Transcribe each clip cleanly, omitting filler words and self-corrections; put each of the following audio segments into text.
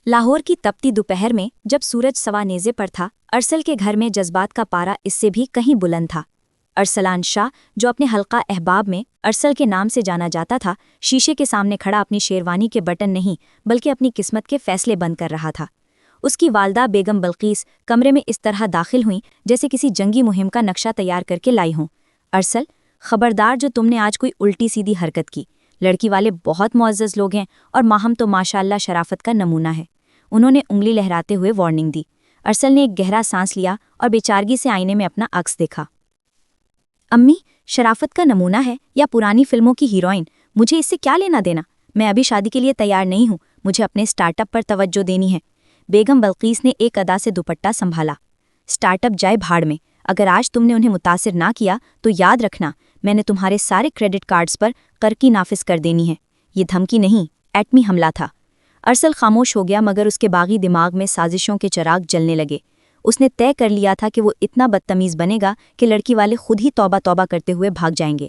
لاہور کی تپتی دوپہر میں جب سورج سوا نیزے پر تھا، ارسل کے گھر میں جذبات کا پارا اس سے بھی کہیں بلند تھا۔ ارسلان شاہ، جو اپنے حلقہ احباب میں ارسل کے نام سے جانا جاتا تھا، شیشے کے سامنے کھڑا اپنی شیروانی کے بٹن نہیں بلکہ اپنی قسمت کے فیصلے بند کر رہا تھا۔ اس کی والدہ بیگم بلقیس کمرے میں اس طرح داخل ہوئیں جیسے کسی جنگی مہم کا نقشہ تیار کر کے لائی ہوں۔ ارسل، خبردار جو تم نے آج کوئی الٹی سیدھی حرکت کی۔ لڑکی والے بہت معزز لوگ ہیں اور ماہم تو ماشاءاللہ شرافت کا نمونہ ہے۔ انہوں نے انگلی لہراتے ہوئے وارننگ دی۔ ارسل نے ایک گہرا سانس لیا اور بیچارگی سے آئینے میں اپنا عکس دیکھا۔ امی، شرافت کا نمونہ ہے یا پرانی فلموں کی ہیروئن، مجھے اس سے کیا لینا دینا؟ میں ابھی شادی کے لیے تیار نہیں ہوں، مجھے اپنے سٹارٹ اپ پر توجہ دینی ہے۔ بیگم بلقیس نے ایک ادا سے دوپٹہ سنبھالا۔ سٹارٹ اپ جائے بھاڑ میں، اگر آج تم نے انہیں متاثر نہ کیا تو یاد رکھنا میں نے تمہارے سارے کریڈٹ کارڈز پر قرضی نافذ کر دینی ہے۔ یہ دھمکی نہیں، ایٹمی حملہ تھا۔ ارسل خاموش ہو گیا مگر اس کے باغی دماغ میں سازشوں کے چراغ جلنے لگے۔ اس نے طے کر لیا تھا کہ وہ اتنا بدتمیز بنے گا کہ لڑکی والے خود ہی توبہ توبہ کرتے ہوئے بھاگ جائیں گے۔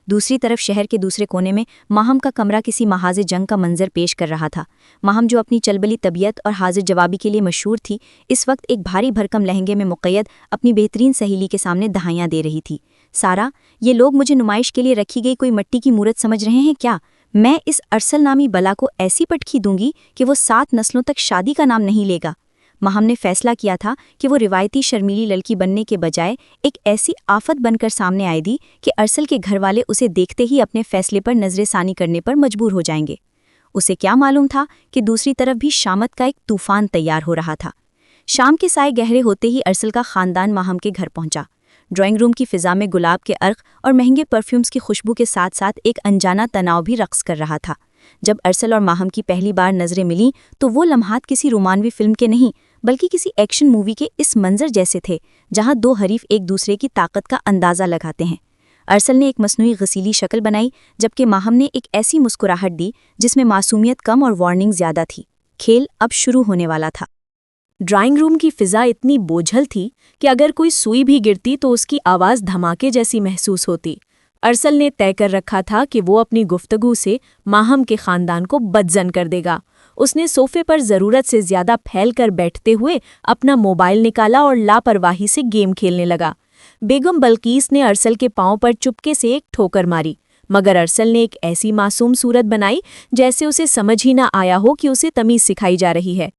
دوسری طرف شہر کے دوسرے کونے میں ماہم کا کمرہ کسی محاذ جنگ کا منظر پیش کر رہا تھا۔ ماہم، جو اپنی چلبلی طبیعت اور حاضر جوابی کے لیے مشہور تھی، اس وقت ایک بھاری بھرکم لہنگے میں مقید اپنی بہترین سہیلی کے سامنے دہائیاں دے رہی تھی۔ سارا، یہ لوگ مجھے نمائش کے لیے رکھی گئی کوئی مٹی کی مورت سمجھ رہے ہیں کیا؟ میں اس ارسل نامی بلا کو ایسی پٹخی دوں گی کہ وہ 7 نسلوں تک شادی کا نام نہیں لے گا۔ ماہم نے فیصلہ کیا تھا کہ وہ روایتی شرمیلی لڑکی بننے کے بجائے ایک ایسی آفت بن کر سامنے آئے دی کہ ارسل کے گھر والے اسے دیکھتے ہی اپنے فیصلے پر نظر ثانی کرنے پر مجبور ہو جائیں گے۔ اسے کیا معلوم تھا کہ دوسری طرف بھی شامت کا ایک طوفان تیار ہو رہا تھا۔ شام کے سائے گہرے ہوتے ہی ارسل کا خاندان ماہم کے گھر پہنچا۔ ڈرائنگ روم کی فضا میں گلاب کے عرق اور مہنگے پرفیومز کی خوشبو کے ساتھ ساتھ ایک انجانہ تناؤ بھی رقص کر رہا تھا۔ جب ارسل اور ماہم کی پہلی بار نظریں ملیں تو وہ لمحات کسی رومانوی فلم کے نہیں بلکہ کسی ایکشن مووی کے اس منظر جیسے تھے جہاں 2 حریف ایک دوسرے کی طاقت کا اندازہ لگاتے ہیں۔ ارسل نے ایک مصنوعی غسیلی شکل بنائی جبکہ ماہم نے ایک ایسی مسکراہٹ دی جس میں معصومیت کم اور وارننگ زیادہ تھی۔ کھیل اب شروع ہونے والا تھا۔ ڈرائنگ روم کی فضا اتنی بوجھل تھی کہ اگر کوئی سوئی بھی گرتی تو اس کی آواز دھماکے جیسی محسوس ہوتی۔ ارسل نے طے کر رکھا تھا کہ وہ اپنی گفتگو سے ماہم کے خاندان کو بدظن کر دے گا۔ اس نے صوفے پر ضرورت سے زیادہ پھیل کر بیٹھتے ہوئے اپنا موبائل نکالا اور لاپرواہی سے گیم کھیلنے لگا۔ بیگم بلقیس نے ارسل کے پاؤں پر چپکے سے ایک ٹھوکر ماری مگر ارسل نے ایک ایسی معصوم صورت بنائی جیسے اسے سمجھ ہی نہ آیا ہو کہ اسے تمیز سکھائی جا رہی ہے۔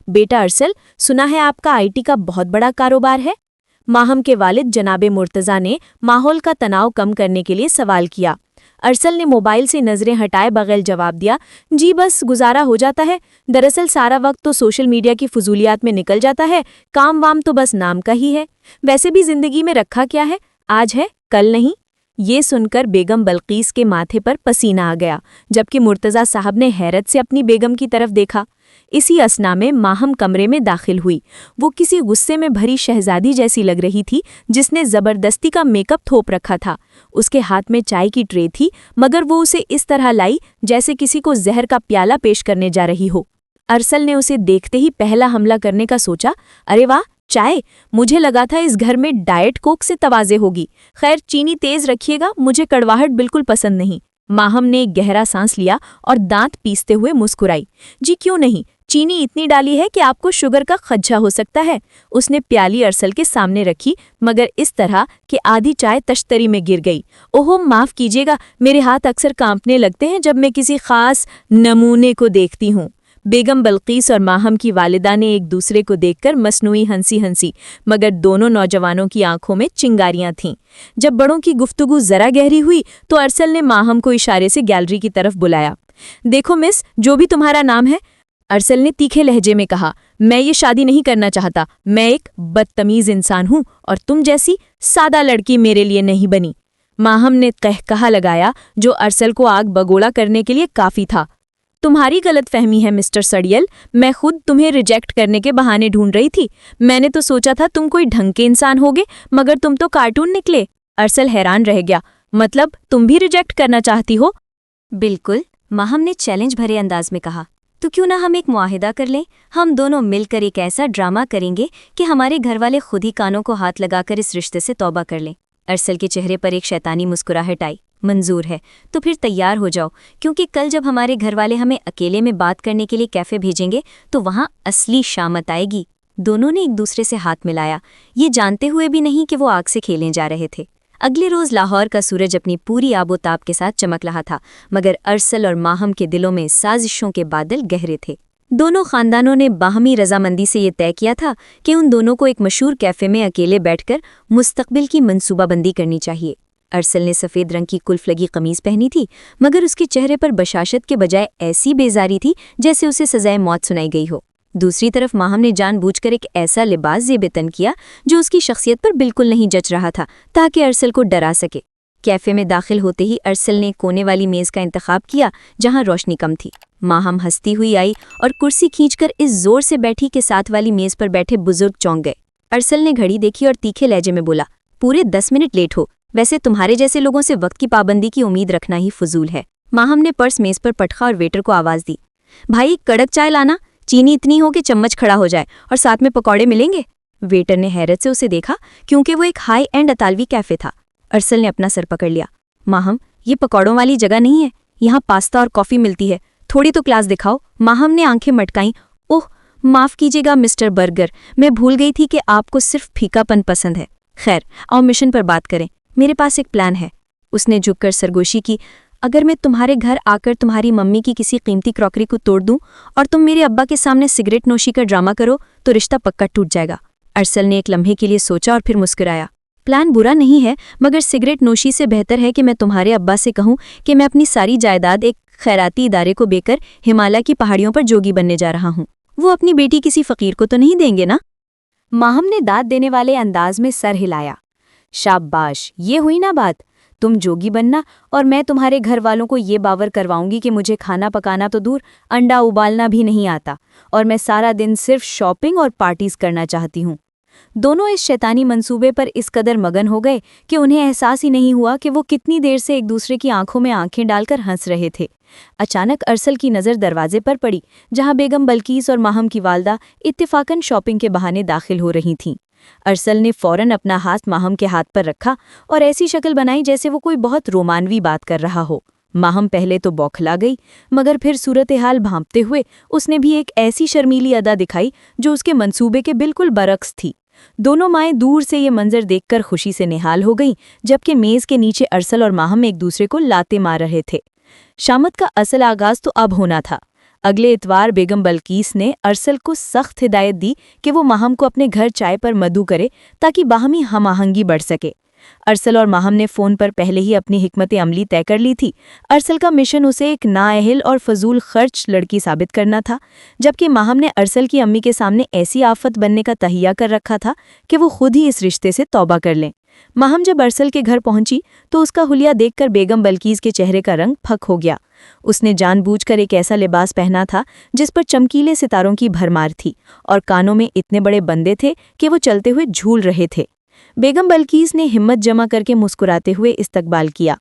بیٹا ارسل، سنا ہے آپ کا IT کا بہت بڑا کاروبار ہے؟ ماہم کے والد جناب مرتضیٰ نے ماحول کا تناؤ کم کرنے کے لیے سوال کیا۔ ارسل نے موبائل سے نظریں ہٹائے بغیر جواب دیا، جی بس گزارا ہو جاتا ہے، دراصل سارا وقت تو سوشل میڈیا کی فضولیات میں نکل جاتا ہے، کام وام تو بس نام کا ہی ہے، ویسے بھی زندگی میں رکھا کیا ہے، آج ہے کل نہیں۔ یہ سن کر بیگم بلقیس کے ماتھے پر پسینہ آ گیا جبکہ مرتضیٰ صاحب نے حیرت سے اپنی بیگم کی طرف دیکھا۔ اسی اثنا میں ماہم کمرے میں داخل ہوئی۔ وہ کسی غصے میں بھری شہزادی جیسی لگ رہی تھی جس نے زبردستی کا میک اپ تھوپ رکھا تھا۔ اس کے ہاتھ میں چائے کی ٹرے تھی مگر وہ اسے اس طرح لائی جیسے کسی کو زہر کا پیالہ پیش کرنے جا رہی ہو۔ ارسل نے اسے دیکھتے ہی پہلا حملہ کرنے کا سوچا، ارے واہ، چائے! مجھے لگا تھا اس گھر میں ڈائٹ کوک سے توازے ہوگی، خیر چینی تیز رکھیے گا، مجھے کڑواہٹ بالکل پسند نہیں۔ ماہم نے ایک گہرا سانس لیا اور دانت پیستے ہوئے مسکرائی، جی کیوں نہیں، چینی اتنی ڈالی ہے کہ آپ کو شوگر کا خدشہ ہو سکتا ہے۔ اس نے پیالی ارسل کے سامنے رکھی مگر اس طرح کہ آدھی چائے تشتری میں گر گئی۔ اوہو معاف کیجیے گا، میرے ہاتھ اکثر کانپنے لگتے ہیں جب میں کسی خاص نمونے کو دیکھتی ہوں۔ بیگم بلقیس اور ماہم کی والدہ نے ایک دوسرے کو دیکھ کر مصنوعی ہنسی مگر دونوں نوجوانوں کی آنکھوں میں چنگاریاں تھیں۔ جب بڑوں کی گفتگو ذرا گہری ہوئی تو ارسل نے ماہم کو اشارے سے گیلری کی طرف بلایا۔ دیکھو مس، جو بھی تمہارا نام ہے، ارسل نے تیکھے لہجے میں کہا، میں یہ شادی نہیں کرنا چاہتا، میں ایک بدتمیز انسان ہوں اور تم جیسی سادہ لڑکی میرے لیے نہیں بنی۔ ماہم نے قہقہا لگایا جو ارسل کو آگ بگولا کرنے کے لیے کافی تھا۔ تمہاری غلط فہمی ہے مسٹر سڑیل، میں خود تمہیں ریجیکٹ کرنے کے بہانے ڈھونڈ رہی تھی، میں نے تو سوچا تھا تم کوئی ڈھنگ کے انسان ہوگے مگر تم تو کارٹون نکلے۔ ارسل حیران رہ گیا، مطلب تم بھی ریجیکٹ کرنا چاہتی ہو؟ بالکل، ماہم نے چیلنج بھرے انداز میں کہا، تو کیوں نہ ہم ایک معاہدہ کر لیں، ہم دونوں مل کر ایک ایسا ڈرامہ کریں گے کہ ہمارے گھر والے خود ہی کانوں کو ہاتھ لگا کر اس رشتے سے توبہ کر لیں۔ ارسل کے چہرے پر ایک شیطانی مسکراہٹ آئی۔ منظور ہے، تو پھر تیار ہو جاؤ، کیونکہ کل جب ہمارے گھر والے ہمیں اکیلے میں بات کرنے کے لیے کیفے بھیجیں گے تو وہاں اصلی شامت آئے گی۔ دونوں نے ایک دوسرے سے ہاتھ ملایا، یہ جانتے ہوئے بھی نہیں کہ وہ آگ سے کھیلیں جا رہے تھے۔ اگلے روز لاہور کا سورج اپنی پوری آب و تاب کے ساتھ چمک رہا تھا، مگر ارسل اور ماہم کے دلوں میں سازشوں کے بادل گہرے تھے۔ دونوں خاندانوں نے باہمی رضامندی سے یہ طے کیا تھا کہ ان دونوں کو ایک مشہور کیفے میں اکیلے بیٹھ کر مستقبل کی منصوبہ بندی کرنی چاہیے۔ ارسل نے سفید رنگ کی کلف لگی قمیض پہنی تھی، مگر اس کے چہرے پر بشاشت کے بجائے ایسی بیزاری تھی جیسے اسے سزائے موت سنائی گئی ہو۔ دوسری طرف ماہم نے جان بوجھ کر ایک ایسا لباس زیب تن کیا جو اس کی شخصیت پر بالکل نہیں جچ رہا تھا، تاکہ ارسل کو ڈرا سکے۔ کیفے میں داخل ہوتے ہی ارسل نے کونے والی میز کا انتخاب کیا جہاں روشنی کم تھی۔ ماہم ہنستی ہوئی آئی اور کرسی کھینچ کر اس زور سے بیٹھی کہ ساتھ والی میز پر بیٹھے بزرگ چونک گئے۔ ارسل نے گھڑی دیکھی اور تیکھے لہجے میں بولا، پورے 10 منٹ لیٹ ہو، ویسے تمہارے جیسے لوگوں سے وقت کی پابندی کی امید رکھنا ہی فضول ہے۔ ماہم نے پرس میز پر پٹخا اور ویٹر کو آواز دی، بھائی کڑک چائے لانا، چینی اتنی ہو کہ چمچ کھڑا ہو جائے، اور ساتھ میں پکوڑے ملیں گے۔ ویٹر نے حیرت سے اسے دیکھا کیونکہ وہ ایک ہائی اینڈ اطالوی کیفے تھا۔ ارسل نے اپنا سر پکڑ لیا، ماہم یہ پکوڑوں والی جگہ نہیں ہے، یہاں پاستا اور کافی ملتی ہے، تھوڑی تو کلاس دکھاؤ۔ ماہم نے آنکھیں مٹکائیں، اوہ معاف کیجیے گا مسٹر برگر، میں بھول گئی تھی کہ آپ کو صرف پھیکا پن پسند ہے۔ خیر آؤ مشن پر بات کریں، میرے پاس ایک پلان ہے۔ اس نے جھک کر سرگوشی کی، اگر میں تمہارے گھر آ کر تمہاری ممی کی کسی قیمتی کراکری کو توڑ دوں اور تم میرے ابا کے سامنے سگریٹ نوشی کا ڈرامہ کرو تو رشتہ پکا ٹوٹ جائے گا۔ ارسل نے ایک لمحے کے لیے سوچا اور پھر مسکرایا، پلان برا نہیں ہے، مگر سگریٹ نوشی سے بہتر ہے کہ میں تمہارے ابا سے کہوں کہ میں اپنی ساری جائیداد ایک خیراتی ادارے کو بیچ کر ہمالیہ کی پہاڑیوں پر جوگی بننے جا رہا ہوں۔ وہ اپنی بیٹی کسی فقیر کو تو نہیں دیں گے نا؟ ماہم نے داد دینے والے انداز میں سر ہلایا، شاباش، یہ ہوئی نا بات، تم جوگی بننا اور میں تمہارے گھر والوں کو یہ باور کرواؤں گی کہ مجھے کھانا پکانا تو دور انڈا ابالنا بھی نہیں آتا اور میں سارا دن صرف شاپنگ اور پارٹیز کرنا چاہتی ہوں۔ دونوں اس شیطانی منصوبے پر اس قدر مگن ہو گئے کہ انہیں احساس ہی نہیں ہوا کہ وہ کتنی دیر سے ایک دوسرے کی آنکھوں میں آنکھیں ڈال کر ہنس رہے تھے۔ اچانک ارسل کی نظر دروازے پر پڑی جہاں بیگم بلقیس اور ماہم کی والدہ اتفاقاً شاپنگ کے بہانے داخل ہو رہی تھیں۔ ارسل نے فوراً اپنا ہاتھ ماہم کے ہاتھ پر رکھا اور ایسی شکل بنائی جیسے وہ کوئی بہت رومانوی بات کر رہا ہو۔ ماہم پہلے تو بوکھلا گئی، مگر پھر صورتحال بھانپتے ہوئے اس نے بھی ایک ایسی شرمیلی ادا دکھائی جو اس کے منصوبے کے بالکل برعکس تھی۔ دونوں مائیں دور سے یہ منظر دیکھ کر خوشی سے نہال ہو گئیں، جبکہ میز کے نیچے ارسل اور ماہم ایک دوسرے کو لاتے مار رہے تھے۔ شامت کا اصل آغاز تو اب ہونا تھا۔ اگلے اتوار بیگم بلقیس نے ارسل کو سخت ہدایت دی کہ وہ ماہم کو اپنے گھر چائے پر مدعو کرے تاکہ باہمی ہم آہنگی بڑھ سکے۔ ارسل اور ماہم نے فون پر پہلے ہی اپنی حکمت عملی طے کر لی تھی۔ ارسل کا مشن اسے ایک نااہل اور فضول خرچ لڑکی ثابت کرنا تھا، جبکہ ماہم نے ارسل کی امی کے سامنے ایسی آفت بننے کا تہیہ کر رکھا تھا کہ وہ خود ہی اس رشتے سے توبہ کر لیں۔ ماہم جب ارسل کے گھر پہنچی تو اس کا حلیہ دیکھ کر بیگم بلقیس کے چہرے کا رنگ پھک ہو گیا۔ اس نے جان بوجھ کر ایک ایسا لباس پہنا تھا جس پر چمکیلے ستاروں کی بھرمار تھی اور کانوں میں اتنے بڑے بندے تھے کہ وہ چلتے ہوئے جھول رہے تھے۔ بیگم بلقیس نے ہمت جمع کر کے مسکراتے ہوئے استقبال کیا،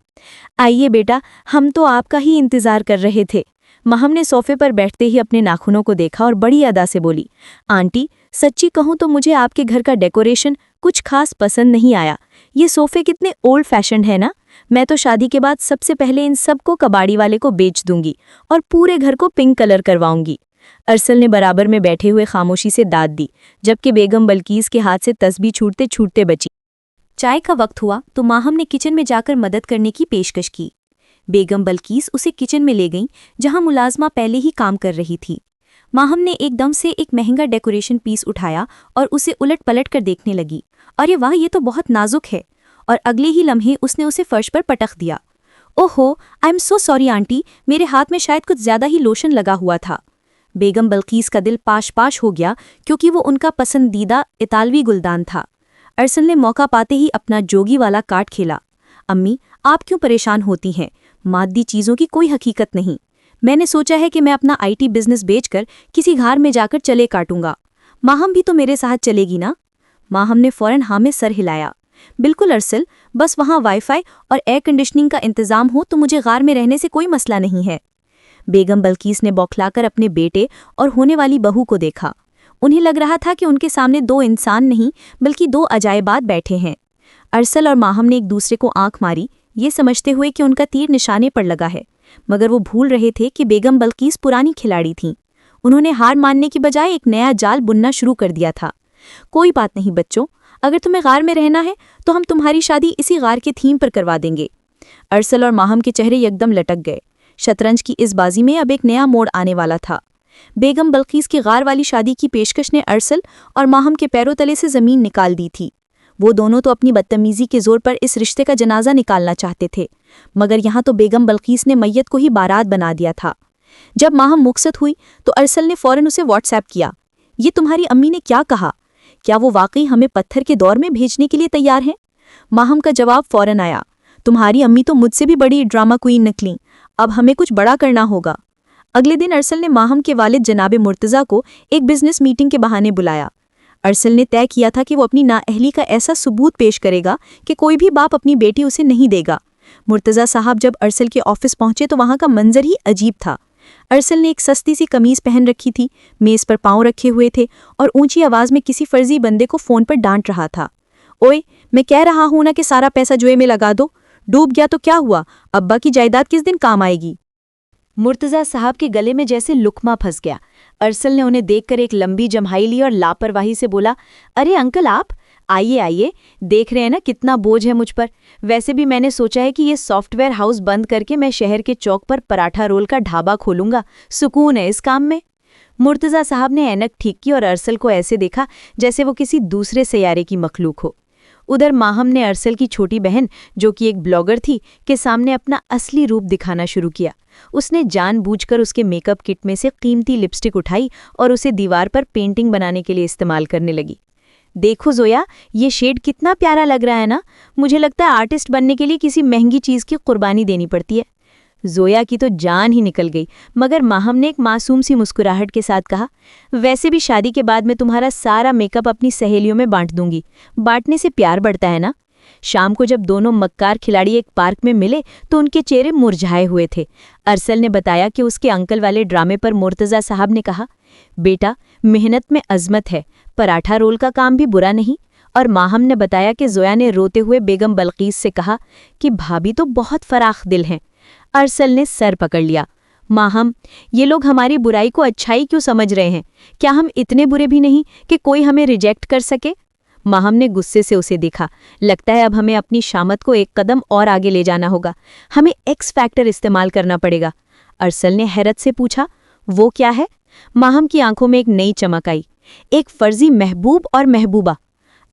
آئیے بیٹا، ہم تو آپ کا ہی انتظار کر رہے تھے۔ ماہم نے صوفے پر بیٹھتے ہی اپنے ناخنوں کو دیکھا اور بڑی ادا سے بولی، آنٹی سچی کہوں تو مجھے آپ کے گھر کا ڈیکوریشن کچھ خاص پسند نہیں آیا، یہ صوفے کتنے اولڈ فیشنڈ ہے نا، میں تو شادی کے بعد سب سے پہلے ان سب کو کباڑی والے کو بیچ دوں گی اور پورے گھر کو پنک کلر کرواؤں گی۔ ارسل نے برابر میں بیٹھے ہوئے خاموشی سے داد دی، جبکہ بیگم بلقیس کے ہاتھ سے تسبیح چھوٹتے چھوٹتے بچی۔ چائے کا وقت ہوا تو ماہم نے کچن میں جا کر مدد کرنے کی پیشکش کی۔ بیگم بلقیس اسے کچن میں لے گئیں جہاں ملازمہ پہلے ہی کام کر رہی تھی۔ ماہم نے ایک دم سے ایک مہنگا ڈیکوریشن پیس اٹھایا اور اسے الٹ پلٹ کر دیکھنے لگی، ارے واہ یہ تو بہت نازک ہے، اور اگلے ہی لمحے اس نے اسے فرش پر پٹخ دیا۔ اوہو I am so sorry aunty, میرے ہاتھ میں شاید کچھ زیادہ ہی لوشن لگا ہوا تھا۔ بیگم بلقیس کا دل پاش پاش ہو گیا کیونکہ وہ ان کا پسندیدہ اطالوی گلدان تھا۔ ارسل نے موقع پاتے ہی اپنا جوگی والا کارڈ کھیلا، امی آپ کیوں پریشان ہوتی ہیں، مادی چیزوں کی کوئی حقیقت نہیں، میں نے سوچا ہے کہ میں اپنا IT بزنس بیچ کر کسی گھار میں جا کر چلے کاٹوں گا، ماہم بھی تو میرے ساتھ چلے گی نا؟ ماہم نے فوراً ہاں میں سر ہلایا، بالکل ارسل، بس وہاں وائی فائی اور ایئر کنڈیشننگ کا انتظام ہو تو مجھے غار میں رہنے سے کوئی مسئلہ نہیں ہے۔ بیگم بلقیس نے بوکھلا کر اپنے بیٹے اور ہونے والی بہو کو دیکھا، انہیں لگ رہا تھا کہ ان کے سامنے دو انسان نہیں بلکہ دو عجائبات بیٹھے ہیں۔ ارسل اور ماہم نے ایک دوسرے کو آنکھ ماری، یہ سمجھتے ہوئے کہ ان کا تیر نشانے پر لگا ہے، مگر وہ بھول رہے تھے کہ بیگم بلقیس پرانی کھلاڑی تھیں۔ انہوں نے ہار ماننے کی بجائے ایک نیا جال بننا شروع کر دیا تھا۔ کوئی بات نہیں بچوں، اگر تمہیں غار میں رہنا ہے تو ہم تمہاری شادی اسی غار کے تھیم پر کروا دیں گے۔ ارسل اور ماہم کے چہرے یکدم لٹک گئے۔ شطرنج کی اس بازی میں اب ایک نیا موڑ آنے والا تھا۔ بیگم بلقیس کی غار والی شادی کی پیشکش نے ارسل اور ماہم کے پیروں تلے سے زمین نکال دی تھی۔ وہ دونوں تو اپنی بدتمیزی کے زور پر اس رشتے کا جنازہ نکالنا چاہتے تھے، مگر یہاں تو بیگم بلقیس نے میت کو ہی بارات بنا دیا تھا۔ جب ماہم مقصد ہوئی تو ارسل نے فوراً اسے واٹس ایپ کیا۔ یہ تمہاری امی نے کیا کہا؟ کیا وہ واقعی ہمیں پتھر کے دور میں بھیجنے کے لیے تیار ہیں؟ ماہم کا جواب فوراً آیا، تمہاری امی تو مجھ سے بھی بڑی ڈرامہ کوئین نکلیں، اب ہمیں کچھ بڑا کرنا ہوگا۔ اگلے دن ارسل نے ماہم کے والد جناب مرتضیٰ کو ایک بزنس میٹنگ کے بہانے بلایا۔ ارسل نے طے کیا تھا کہ وہ اپنی نااہلی کا ایسا ثبوت پیش کرے گا کہ کوئی بھی باپ اپنی بیٹی اسے نہیں دے گا۔ مرتضیٰ صاحب جب ارسل کے آفس پہنچے تو وہاں کا منظر ہی عجیب تھا۔ ارسل نے ایک سستی سی قمیض پہن رکھی تھی، میز پر پاؤں رکھے ہوئے تھے اور اونچی آواز میں کسی فرضی بندے کو فون پر ڈانٹ رہا تھا۔ اوئے، میں کہہ رہا ہوں نا کہ سارا پیسہ جوئے میں لگا دو، ڈوب گیا تو کیا ہوا، ابا کی جائیداد کس دن کام آئے گی؟ مرتضیٰ صاحب کے گلے میں جیسے لقمہ پھنس گیا۔ ارسل نے انہیں دیکھ کر ایک لمبی جمہائی لی اور لاپرواہی سے بولا، ارے انکل آپ آئیے، دیکھ رہے ہیں نا کتنا بوجھ ہے مجھ پر۔ ویسے بھی میں نے سوچا ہے کہ یہ سافٹ ویئر ہاؤس بند کر کے میں شہر کے چوک پر پراٹھا رول کا ڈھابا کھولوں گا، سکون ہے اس کام میں۔ مرتضیٰ صاحب نے اینک ٹھیک کی اور ارسل کو ایسے دیکھا جیسے وہ کسی دوسرے سیارے کی مخلوق ہو۔ ادھر ماہم نے ارسل کی چھوٹی بہن، جو کہ ایک بلاگر تھی، کے سامنے اپنا اصلی روپ دکھانا شروع کیا۔ اس نے جان بوجھ کر اس کے میک اپ کٹ میں سے قیمتی لپسٹک اٹھائی اور اسے دیوار پر پینٹنگ بنانے کے لیے استعمال کرنے لگی۔ دیکھو زویا، یہ شیڈ کتنا پیارا لگ رہا ہے نا، مجھے لگتا ہے آرٹسٹ بننے کے لیے کسی مہنگی چیز کی قربانی دینی پڑتی ہے۔ زویا کی تو جان ہی نکل گئی، مگر ماہم نے ایک معصوم سی مسکراہٹ کے ساتھ کہا، ویسے بھی شادی کے بعد میں تمہارا سارا میک اپ اپنی سہیلیوں میں بانٹ دوں گی، بانٹنے سے پیار بڑھتا ہے نا۔ شام کو جب دونوں مکار کھلاڑی ایک پارک میں ملے تو ان کے چہرے مرجھائے ہوئے تھے۔ ارسل نے بتایا کہ اس کے انکل والے ڈرامے پر مرتضیٰ صاحب نے کہا، بیٹا محنت میں عظمت ہے، پراٹھا رول کا کام بھی برا نہیں۔ اور ماہم نے بتایا کہ زویا نے روتے ہوئے بیگم بلقیس سے کہا کہ بھابھی تو بہت فراخ دل ہیں۔ ارسل نے سر پکڑ لیا، ماہم، یہ لوگ ہماری برائی کو اچھائی کیوں سمجھ رہے ہیں؟ کیا ہم اتنے برے بھی نہیں کہ کوئی ہمیں ریجیکٹ کر سکے؟ ماہم نے غصے سے اسے دیکھا، لگتا ہے اب ہمیں اپنی شامت کو ایک قدم اور آگے لے جانا ہوگا، ہمیں ایکس فیکٹر استعمال کرنا پڑے گا۔ ارسل نے حیرت سے پوچھا، وہ کیا ہے؟ ماہم کی آنکھوں میں ایک نئی چمک آئی، ایک فرضی محبوب اور محبوبہ۔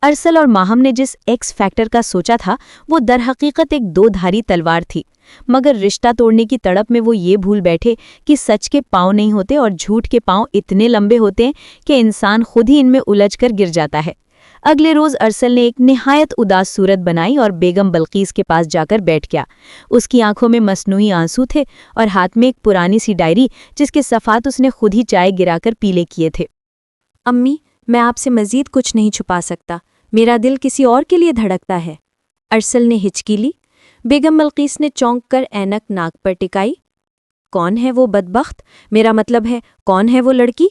ارسل اور ماہم نے جس ایکس فیکٹر کا سوچا تھا وہ در حقیقت ایک دو دھاری تلوار تھی، مگر رشتہ توڑنے کی تڑپ میں وہ یہ بھول بیٹھے کہ سچ کے پاؤں نہیں ہوتے اور جھوٹ کے پاؤں اتنے لمبے ہوتے ہیں کہ انسان خود ہی ان میں الجھ کر گر جاتا ہے۔ اگلے روز ارسل نے ایک نہایت اداس صورت بنائی اور بیگم بلقیس کے پاس جا کر بیٹھ گیا۔ اس کی آنکھوں میں مصنوعی آنسو تھے اور ہاتھ میں ایک پرانی سی ڈائری جس کے صفحات اس نے خود ہی چائے گرا کر پیلے کیے تھے۔ امی، میں آپ سے مزید کچھ نہیں چھپا سکتا، میرا دل کسی اور کے لیے دھڑکتا ہے۔ ارسل نے ہچکی لی۔ بیگم بلقیس نے چونک کر اینک ناک پر ٹکائی۔ کون ہے وہ بدبخت؟ میرا مطلب ہے کون ہے وہ لڑکی؟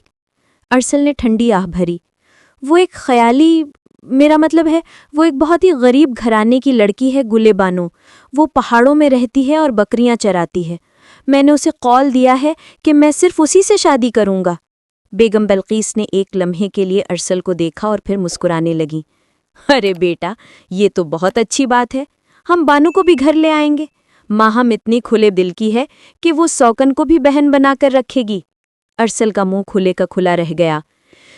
ارسل نے ٹھنڈی آہ بھری۔ وہ ایک خیالی، میرا مطلب ہے وہ ایک بہت ہی غریب گھرانے کی لڑکی ہے گلے بانو، وہ پہاڑوں میں رہتی ہے اور بکریاں چراتی ہے۔ میں نے اسے قول دیا ہے کہ میں صرف اسی سے شادی کروں گا۔ بیگم بلقیس نے ایک لمحے کے لیے ارسل کو دیکھا اور پھر مسکرانے لگیں۔ ارے بیٹا، یہ تو بہت اچھی بات ہے، ہم بانو کو بھی گھر لے آئیں گے۔ ماہم اتنی کھلے دل کی ہے کہ وہ سوکن کو بھی بہن بنا کر رکھے گی۔ ارسل کا منہ کھلے کا کھلا رہ گیا۔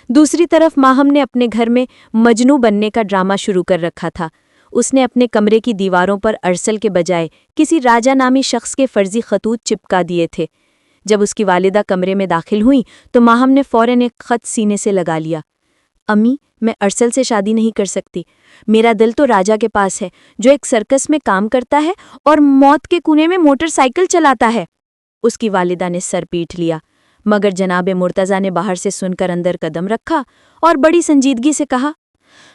دوسری طرف ماہم نے اپنے گھر میں مجنوں بننے کا ڈرامہ شروع کر رکھا تھا۔ اس نے اپنے کمرے کی دیواروں پر ارسل کے بجائے کسی راجہ نامی شخص کے فرضی خطوط چپکا دیے تھے۔ جب اس کی والدہ کمرے میں داخل ہوئیں تو ماہم نے فوراً ایک خط سینے سے لگا لیا۔ امی، میں ارسل سے شادی نہیں کر سکتی، میرا دل تو راجہ کے پاس ہے جو ایک سرکس میں کام کرتا ہے اور موت کے کونے میں موٹر سائیکل چلاتا ہے۔ اس کی والدہ نے سر پیٹ لیا، مگر جناب مرتضیٰ نے باہر سے سن کر اندر قدم رکھا اور بڑی سنجیدگی سے کہا،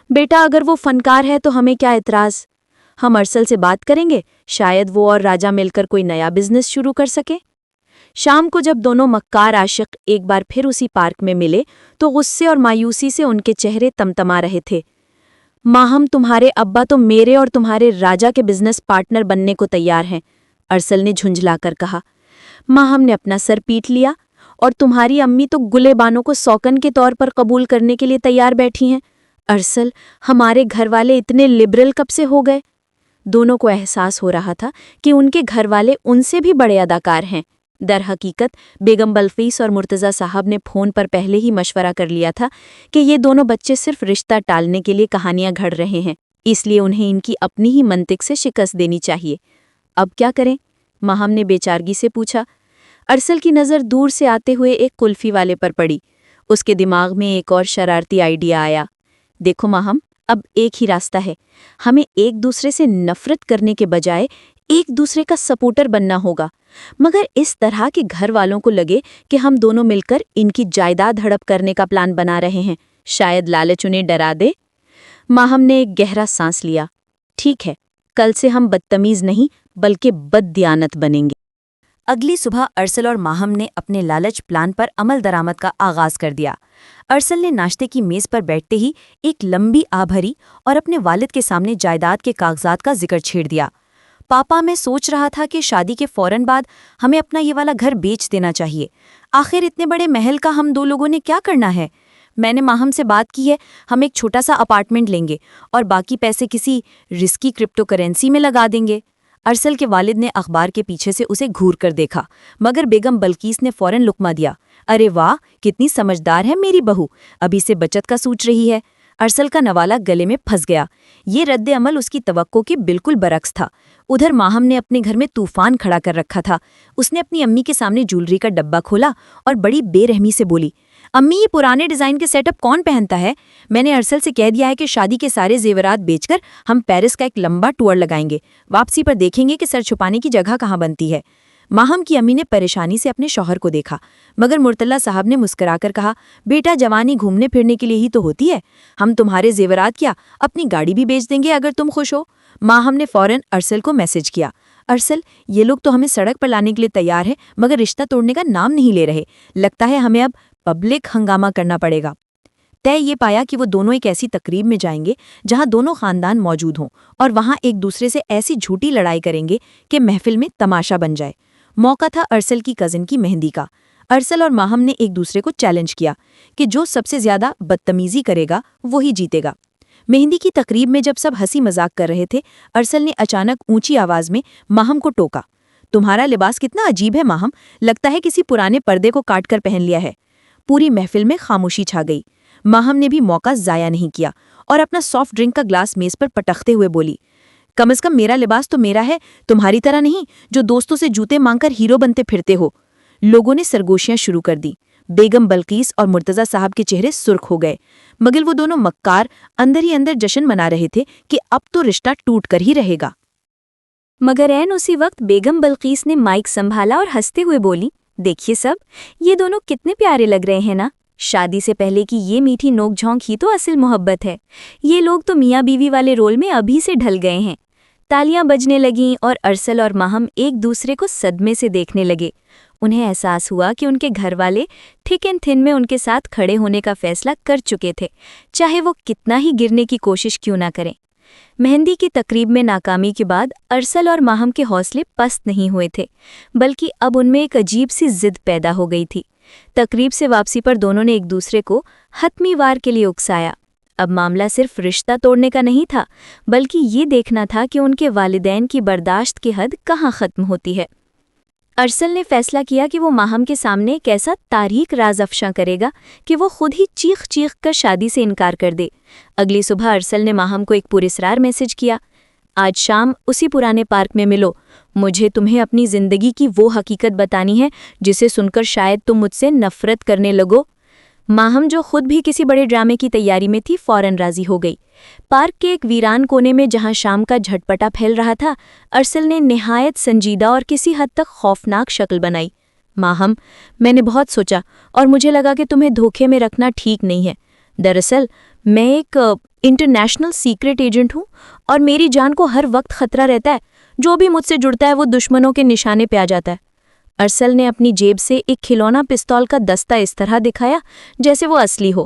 بیٹا اگر وہ فنکار ہے تو ہمیں کیا اعتراض؟ ہم ارسل سے بات کریں گے، شاید وہ اور راجہ مل کر کوئی نیا بزنس شروع کر سکیں۔ شام کو جب دونوں مکار عاشق ایک بار پھر اسی پارک میں ملے تو غصے اور مایوسی سے ان کے چہرے تمتما رہے تھے۔ ماہم تمہارے ابا تو میرے اور تمہارے راجا کے بزنس پارٹنر بننے کو تیار ہیں، ارسل نے جھنجھلا کر کہا۔ ماہم نے اپنا سر پیٹ لیا، اور تمہاری امی تو گلے بانوں کو سوکن کے طور پر قبول کرنے کے لیے تیار بیٹھی ہیں۔ ارسل، ہمارے گھر والے اتنے لبرل کب سے ہو گئے؟ دونوں کو احساس ہو رہا تھا کہ ان کے گھر والے ان سے بھی بڑے اداکار ہیں۔ در حقیقت بیگم بلقیس اور مرتضی صاحب نے فون پر پہلے ہی مشورہ کر لیا تھا کہ یہ دونوں بچے صرف رشتہ ٹالنے کے لیے کہانیاں گھڑ رہے ہیں، اس لیے انہیں ان کی اپنی ہی منطق سے شکست دینی چاہیے۔ اب کیا کریں؟ ماہم نے بے چارگی سے پوچھا۔ ارسل کی نظر دور سے آتے ہوئے ایک کلفی والے پر پڑی۔ اس کے دماغ میں ایک اور شرارتی آئیڈیا آیا۔ دیکھو ماہم، اب ایک ہی راستہ ہے، ہمیں ایک دوسرے سے نفرت کرنے کے بجائے ایک دوسرے کا سپورٹر بننا ہوگا، مگر اس طرح کہ گھر والوں کو لگے کہ ہم دونوں مل کر ان کی جائیداد ہڑپ کرنے کا پلان بنا رہے ہیں، شاید لالچ انہیں ڈرا دے۔ ماہم نے ایک گہرا سانس لیا۔ ٹھیک ہے، کل سے ہم بدتمیز نہیں بلکہ بددیانت بنیں گے۔ اگلی صبح ارسل اور ماہم نے اپنے لالچ پلان پر عمل درآمد کا آغاز کر دیا۔ ارسل نے ناشتے کی میز پر بیٹھتے ہی ایک لمبی آ بھری اور اپنے والد کے سامنے جائیداد کے کاغذات کا ذکر چھیڑ دیا۔ پاپا، میں سوچ رہا تھا کہ شادی کے فوراً بعد ہمیں اپنا یہ والا گھر بیچ دینا چاہیے۔ آخر اتنے بڑے محل کا ہم دو لوگوں نے کیا کرنا ہے؟ میں نے ماہم سے بات کی ہے، ہم ایک چھوٹا سا اپارٹمنٹ لیں گے اور باقی پیسے کسی رسکی کرپٹو کرنسی میں لگا دیں گے۔ ارسل کے والد نے اخبار کے پیچھے سے اسے گھور کر دیکھا، مگر بیگم بلقیس نے فوراً لقمہ دیا۔ ارے واہ، کتنی سمجھدار ہے میری بہو، ابھی سے بچت کا سوچ رہی ہے۔ ارسل کا نوالا گلے میں پھنس گیا۔ یہ رد عمل اس کی توقع کی بالکل برعکس تھا۔ ادھر ماہم نے اپنے گھر میں طوفان کھڑا کر رکھا تھا۔ اس نے اپنی امی کے سامنے جولری کا ڈبہ کھولا اور بڑی بے رحمی سے بولی، امی، یہ پرانے ڈیزائن کے سیٹ اپ کون پہنتا ہے؟ میں نے ارسل سے کہہ دیا ہے کہ شادی کے سارے زیورات بیچ کر ہم پیرس کا ایک لمبا ٹور لگائیں گے، واپسی پر دیکھیں گے کہ سر چھپانے کی جگہ کہاں بنتی ہے۔ ماہم کی امی نے پریشانی سے اپنے شوہر کو دیکھا، مگر مرتلا صاحب نے مسکرا کر کہا، بیٹا، جوانی گھومنے پھرنے کے لیے ہی تو ہوتی ہے، ہم تمہارے زیورات کیا اپنی گاڑی بھی بیچ دیں گے اگر تم خوش ہو۔ ماہم نے فوراً ارسل کو میسج کیا، ارسل، یہ لوگ تو ہمیں سڑک پر لانے کے لیے تیار ہے مگر رشتہ توڑنے کا نام نہیں لے رہے، لگتا ہے ہمیں اب پبلک ہنگامہ کرنا پڑے گا۔ طے یہ پایا کہ وہ دونوں ایک ایسی تقریب میں جائیں گے جہاں دونوں خاندان موجود ہوں اور وہاں ایک دوسرے سے ایسی جھوٹی لڑائی کریں گے کہ محفل میں تماشا بن جائے۔ موقع تھا ارسل کی کزن کی مہندی کا۔ ارسل اور ماہم نے ایک دوسرے کو چیلنج کیا کہ جو سب سے زیادہ بدتمیزی کرے گا وہی جیتے گا۔ مہندی کی تقریب میں جب سب ہنسی مذاق کر رہے تھے، ارسل نے اچانک اونچی آواز میں ماہم کو ٹوکا، تمہارا لباس کتنا عجیب ہے ماہم، لگتا ہے کسی پرانے پردے کو کاٹ کر پہن لیا ہے۔ پوری محفل میں خاموشی چھا گئی۔ ماہم نے بھی موقع ضائع نہیں کیا اور اپنا سافٹ ڈرنک کا گلاس میز پر پٹکتے ہوئے بولی، کم از کم میرا لباس تو میرا ہے، تمہاری طرح نہیں جو دوستوں سے جوتے مانگ کر ہیرو بنتے پھرتے ہو۔ لوگوں نے سرگوشیاں شروع کر دی۔ بیگم بلقیس اور مرتضی صاحب کے چہرے سرخ ہو گئے، مگر وہ دونوں مکار اندر ہی اندر جشن منا رہے تھے کہ اب تو رشتہ ٹوٹ کر ہی رہے گا۔ مگر عین اسی وقت بیگم بلقیس نے مائک سنبھالا اور ہنستے ہوئے بولی، دیکھیے سب، یہ دونوں کتنے پیارے لگ رہے ہیں نا، شادی سے پہلے کی یہ میٹھی نوک جھونک ہی تو اصل محبت ہے۔ یہ لوگ تو میاں بیوی والے رول میں ابھی سے ڈھل گئے ہیں۔ تالیاں بجنے لگیں اور ارسل اور ماہم ایک دوسرے کو صدمے سے دیکھنے لگے۔ انہیں احساس ہوا کہ ان کے گھر والے تھک اینڈ تھن میں ان کے ساتھ کھڑے ہونے کا فیصلہ کر چکے تھے، چاہے وہ کتنا ہی گرنے کی کوشش کیوں نہ کریں۔ مہندی کی تقریب میں ناکامی کے بعد ارسل اور ماہم کے حوصلے پست نہیں ہوئے تھے، بلکہ اب ان میں ایک عجیب سی ضد پیدا ہو گئی تھی۔ تقریب سے واپسی پر دونوں نے ایک دوسرے کو حتمی وار کے لیے اکسایا۔ اب معاملہ صرف رشتہ توڑنے کا نہیں تھا، بلکہ یہ دیکھنا تھا کہ ان کے والدین کی برداشت کی حد کہاں ختم ہوتی ہے۔ ارسل نے فیصلہ کیا کہ وہ ماہم کے سامنے ایک ایسا تاریک راز افشاں کرے گا کہ وہ خود ہی چیخ چیخ کر شادی سے انکار کر دے۔ اگلی صبح ارسل نے ماہم کو ایک پراسرار میسج کیا، آج شام اسی پرانے پارک میں ملو، مجھے تمہیں اپنی زندگی کی وہ حقیقت بتانی ہے جسے سن کر شاید تم مجھ سے نفرت کرنے لگو۔ ماہم، جو خود بھی کسی بڑے ڈرامے کی تیاری میں تھی، فوراً راضی ہو گئی۔ پارک کے ایک ویران کونے میں جہاں شام کا جھٹپٹا پھیل رہا تھا، ارسل نے نہایت سنجیدہ اور کسی حد تک خوفناک شکل بنائی۔ ماہم، میں نے بہت سوچا اور مجھے لگا کہ تمہیں دھوکے میں رکھنا ٹھیک نہیں ہے۔ دراصل میں ایک انٹرنیشنل سیکرٹ ایجنٹ ہوں اور میری جان کو ہر وقت خطرہ رہتا ہے، جو بھی مجھ سے جڑتا ہے وہ دشمنوں کے نشانے پہ آ جاتا ہے۔ ارسل نے اپنی جیب سے ایک کھلونا پستول کا دستہ اس طرح دکھایا جیسے وہ اصلی ہو۔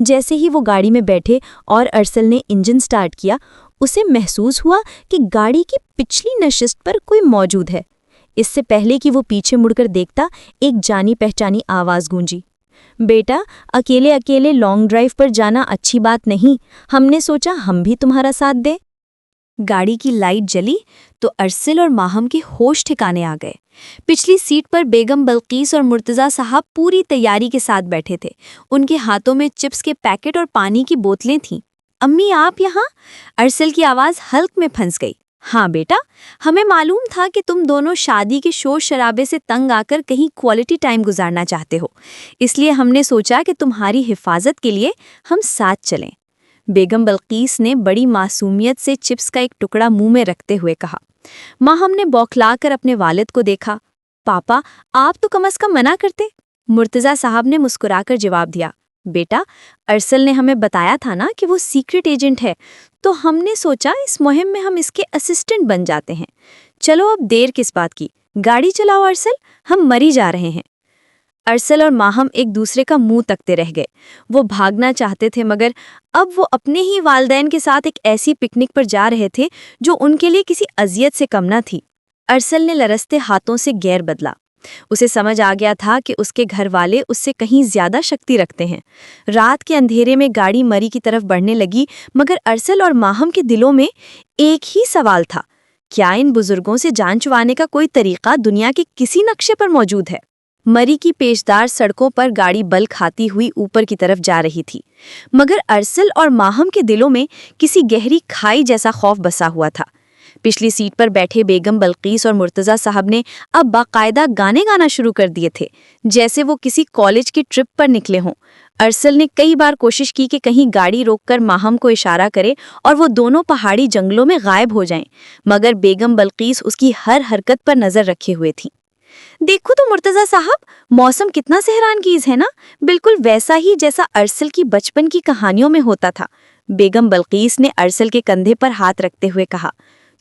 جیسے ہی وہ گاڑی میں بیٹھے اور ارسل نے انجن سٹارٹ کیا، اسے محسوس ہوا کہ گاڑی کی پچھلی نشست پر کوئی موجود ہے۔ اس سے پہلے کہ وہ پیچھے مڑ کر دیکھتا، ایک جانی پہچانی آواز گونجی، بیٹا، اکیلے اکیلے لانگ ڈرائیو پر جانا اچھی بات نہیں، ہم نے سوچا ہم بھی تمہارا ساتھ دیں۔ گاڑی کی لائٹ جلی تو ارسل اور ماہم کے ہوش ٹھکانے آ گئے۔ پچھلی سیٹ پر بیگم بلقیس اور مرتضیٰ صاحب پوری تیاری کے ساتھ بیٹھے تھے۔ ان کے ہاتھوں میں چپس کے پیکٹ اور پانی کی بوتلیں تھیں۔ امی آپ یہاں؟ ارسل کی آواز حلق میں پھنس گئی۔ ہاں بیٹا، ہمیں معلوم تھا کہ تم دونوں شادی کے شور شرابے سے تنگ آ کر کہیں کوالٹی ٹائم گزارنا چاہتے ہو، اس لیے ہم نے سوچا کہ تمہاری حفاظت کے لیے ہم ساتھ چلیں۔ بیگم بلقیس نے بڑی معصومیت سے چپس کا ایک ٹکڑا منہ میں رکھتے ہوئے کہا۔ ماہم نے بوکھلا کر اپنے والد کو دیکھا۔ پاپا، آپ تو کم از کم منع کرتے۔ مرتضیٰ صاحب نے مسکرا کر جواب دیا، بیٹا، ارسل نے ہمیں بتایا تھا نا کہ وہ سیکرٹ ایجنٹ ہے، تو ہم نے سوچا اس مہم میں ہم اس کے اسسٹنٹ بن جاتے ہیں۔ چلو اب دیر کس بات کی، گاڑی چلاؤ ارسل، ہم مری جا رہے ہیں۔ ارسل اور ماہم ایک دوسرے کا منہ تکتے رہ گئے۔ وہ بھاگنا چاہتے تھے مگر اب وہ اپنے ہی والدین کے ساتھ ایک ایسی پکنک پر جا رہے تھے جو ان کے لیے کسی اذیت سے کم نہ تھی۔ ارسل نے لرزتے ہاتھوں سے گیئر بدلا۔ اسے سمجھ آ گیا تھا کہ اس کے گھر والے اس سے کہیں زیادہ شکتی رکھتے ہیں۔ رات کے اندھیرے میں گاڑی مری کی طرف بڑھنے لگی، مگر ارسل اور ماہم کے دلوں میں ایک ہی سوال تھا، کیا ان بزرگوں سے جان چھڑانے کا کوئی طریقہ دنیا کے کسی نقشے پر موجود ہے؟ مری کی پیچدار سڑکوں پر گاڑی بل کھاتی ہوئی اوپر کی طرف جا رہی تھی، مگر ارسل اور ماہم کے دلوں میں کسی گہری کھائی جیسا خوف بسا ہوا تھا۔ پچھلی سیٹ پر بیٹھے بیگم بلقیس اور مرتضیٰ صاحب نے اب باقاعدہ گانے گانا شروع کر دیے تھے، جیسے وہ کسی کالج کی ٹرپ پر نکلے ہوں۔ ارسل نے کئی بار کوشش کی کہ کہیں گاڑی روک کر ماہم کو اشارہ کرے اور وہ دونوں پہاڑی جنگلوں میں غائب ہو جائیں، مگر بیگم بلقیس اس کی ہر حرکت پر نظر رکھے ہوئے تھیں۔ دیکھو تو مرتضیٰ صاحب، موسم کتنا سحرانگیز ہے نا، بالکل ویسا ہی جیسا ارسل کی بچپن کی کہانیوں میں ہوتا تھا۔ بیگم بلقیس نے ارسل کے کندھے پر ہاتھ رکھتے ہوئے کہا،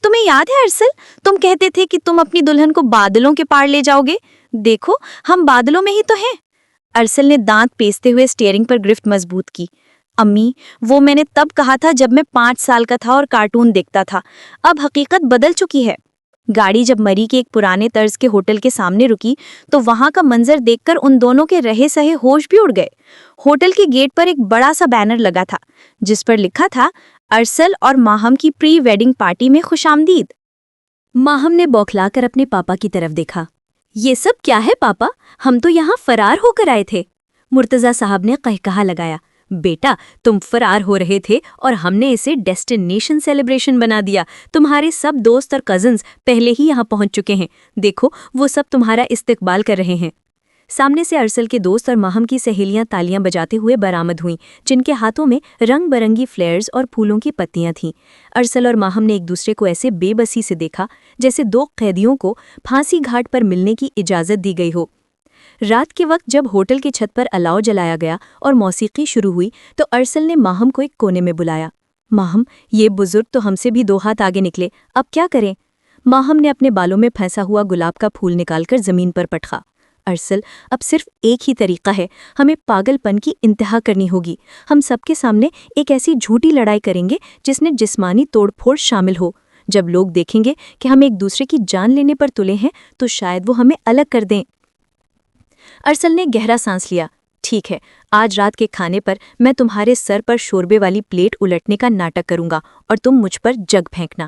تمہیں یاد ہے ارسل، تم کہتے تھے کہ تم اپنی دلہن کو بادلوں کے پار لے جاؤ گے، دیکھو ہم بادلوں میں ہی تو ہیں۔ ارسل نے دانت پیستے ہوئے اسٹیئرنگ پر گرفت مضبوط کی۔ امی، وہ میں نے تب کہا تھا جب میں 5 سال کا تھا اور کارٹون دیکھتا تھا، اب حقیقت بدل چکی ہے۔ گاڑی جب مری کے ایک پرانے طرز کے ہوٹل کے سامنے رکی تو وہاں کا منظر دیکھ کر ان دونوں کے رہے سہے ہوش بھی اڑ گئے۔ ہوٹل کے گیٹ پر ایک بڑا سا بینر لگا تھا جس پر لکھا تھا، ارسل اور ماہم کی پری ویڈنگ پارٹی میں خوش آمدید۔ ماہم نے بوکھلا کر اپنے پاپا کی طرف دیکھا۔ یہ سب کیا ہے پاپا؟ ہم تو یہاں فرار ہو کر آئے تھے۔ مرتضیٰ صاحب نے قہقہا لگایا، بیٹا، تم فرار ہو رہے تھے اور ہم نے اسے ڈیسٹینیشن سیلیبریشن بنا دیا۔ تمہارے سب دوست اور کزنز پہلے ہی یہاں پہنچ چکے ہیں، دیکھو وہ سب تمہارا استقبال کر رہے ہیں۔ سامنے سے ارسل کے دوست اور ماہم کی سہیلیاں تالیاں بجاتے ہوئے برآمد ہوئیں، جن کے ہاتھوں میں رنگ برنگی فلیئرز اور پھولوں کی پتیاں تھیں۔ ارسل اور ماہم نے ایک دوسرے کو ایسے بے بسی سے دیکھا جیسے 2 قیدیوں کو پھانسی گھاٹ پر ملنے کی اجازت دی گئی ہو۔ رات کے وقت جب ہوٹل کی چھت پر الاؤ جلایا گیا اور موسیقی شروع ہوئی تو ارسل نے ماہم کو ایک کونے میں بلایا۔ ماہم، یہ بزرگ تو ہم سے بھی 2 ہاتھ آگے نکلے، اب کیا کریں؟ ماہم نے اپنے بالوں میں پھنسا ہوا گلاب کا پھول نکال کر زمین پر پٹخا۔ ارسل، اب صرف ایک ہی طریقہ ہے، ہمیں پاگل پن کی انتہا کرنی ہوگی۔ ہم سب کے سامنے ایک ایسی جھوٹی لڑائی کریں گے جس میں جسمانی توڑ پھوڑ شامل ہو۔ جب لوگ دیکھیں گے کہ ہم ایک دوسرے کی جان لینے پر تلے ہیں تو شاید وہ ہمیں الگ کر دیں۔ ارسل نے گہرا سانس لیا۔ ٹھیک ہے، آج رات کے کھانے پر میں تمہارے سر پر شوربے والی پلیٹ الٹنے کا ناٹک کروں گا اور تم مجھ پر جگ پھینکنا۔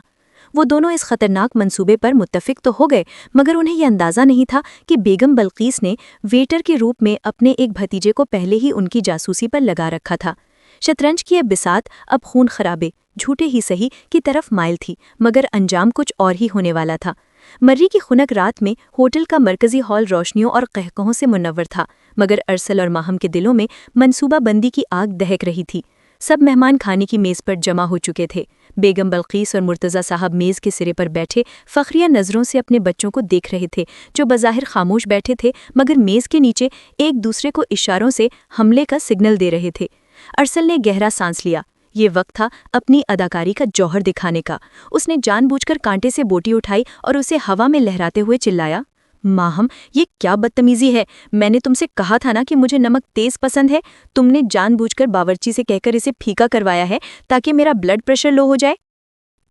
وہ دونوں اس خطرناک منصوبے پر متفق تو ہو گئے، مگر انہیں یہ اندازہ نہیں تھا کہ بیگم بلقیس نے ویٹر کے روپ میں اپنے ایک بھتیجے کو پہلے ہی ان کی جاسوسی پر لگا رکھا تھا۔ شطرنج کی یہ بساط اب خون خرابے، جھوٹے ہی صحیح کی طرف مائل تھی، مگر انجام کچھ اور ہی ہونے والا تھا۔ مری کی خنک رات میں ہوٹل کا مرکزی ہال روشنیوں اور قہقہوں سے منور تھا، مگر ارسل اور ماہم کے دلوں میں منصوبہ بندی کی آگ دہک رہی تھی۔ سب مہمان کھانے کی میز پر جمع ہو چکے تھے۔ بیگم بلقیس اور مرتضیٰ صاحب میز کے سرے پر بیٹھے فخریہ نظروں سے اپنے بچوں کو دیکھ رہے تھے، جو بظاہر خاموش بیٹھے تھے مگر میز کے نیچے ایک دوسرے کو اشاروں سے حملے کا سگنل دے رہے تھے۔ ارسل نے گہرا سانس لیا۔ یہ وقت تھا اپنی اداکاری کا جوہر دکھانے کا۔ اس نے جان بوجھ کر کانٹے سے بوٹی اٹھائی اور اسے ہوا میں لہراتے ہوئے چلایا، ماہم، یہ کیا بدتمیزی ہے؟ میں نے تم سے کہا تھا نا کہ مجھے نمک تیز پسند ہے. تم نے جان بوجھ کر باورچی سے کہہ کر اسے پھیکا کروایا ہے تاکہ میرا بلڈ پریشر لو ہو جائے.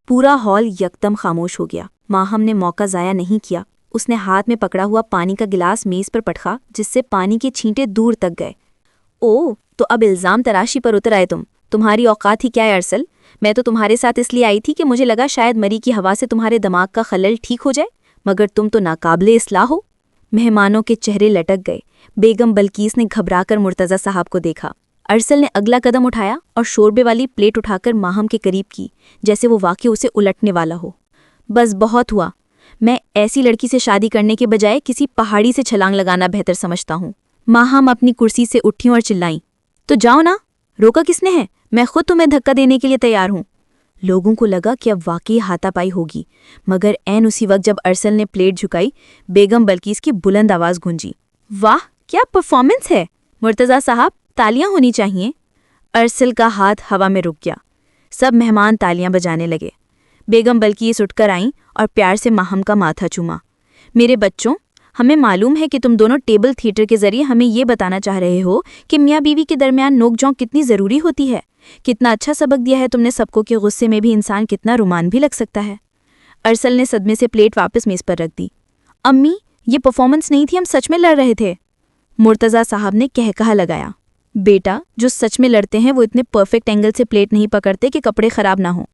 پورا ہال یکدم خاموش ہو گیا. ماہم نے موقع ضائع نہیں کیا. اس نے ہاتھ میں پکڑا ہوا پانی کا گلاس میز پر پٹخا جس سے پانی کے چھینٹے دور تک گئے. او تو اب الزام تراشی پر اتر آئے تمہاری اوقات ہی کیا ہے ارسل؟ میں تو تمہارے ساتھ اس لیے آئی تھی کہ مجھے لگا شاید مری کی ہوا سے تمہارے دماغ کا خلل ٹھیک ہو جائے، مگر تم تو ناقابل اصلاح ہو. مہمانوں کے چہرے لٹک گئے. بیگم بلقیس نے گھبرا کر مرتضی صاحب کو دیکھا. ارسل نے اگلا قدم اٹھایا اور شوربے والی پلیٹ اٹھا کر ماہم کے قریب کی جیسے وہ واقع اسے الٹنے والا ہو. بس بہت ہوا. میں ایسی لڑکی سے شادی کرنے کے بجائے کسی پہاڑی سے چھلانگ لگانا بہتر سمجھتا ہوں. ماہم اپنی کرسی سے اٹھیں اور چلائیں. تو جاؤ نا، روکا کس نے ہے؟ میں خود تمہیں دھکا دینے کے لیے تیار ہوں. لوگوں کو لگا کہ اب واقعی ہاتھا پائی ہوگی، مگر عین اسی وقت جب ارسل نے پلیٹ جھکائی، بیگم بلقیس کی بلند آواز گونجی. واہ کیا پرفارمنس ہے مرتضی صاحب، تالیاں ہونی چاہیے. ارسل کا ہاتھ ہوا میں رک گیا. سب مہمان تالیاں بجانے لگے. بیگم بلقیس اٹھ کر آئیں اور پیار سے ماہم کا ماتھا چوما. میرے بچوں، ہمیں معلوم ہے کہ تم دونوں ٹیبل تھیٹر کے ذریعے ہمیں یہ بتانا چاہ رہے ہو کہ میاں بیوی کے درمیان نوک جھونک کتنی ضروری ہوتی ہے. کتنا اچھا سبق دیا ہے تم نے سب کو کہ غصے میں بھی انسان کتنا رومان بھی لگ سکتا ہے. ارسل نے صدمے سے پلیٹ واپس میز پر رکھ دی. امی، یہ پرفارمنس نہیں تھی، ہم سچ میں لڑ رہے تھے. مرتضی صاحب نے کہا لگایا. بیٹا، جو سچ میں لڑتے ہیں وہ اتنے پرفیکٹ اینگل سے پلیٹ نہیں پکڑتے کہ کپڑے خراب نہ ہوں.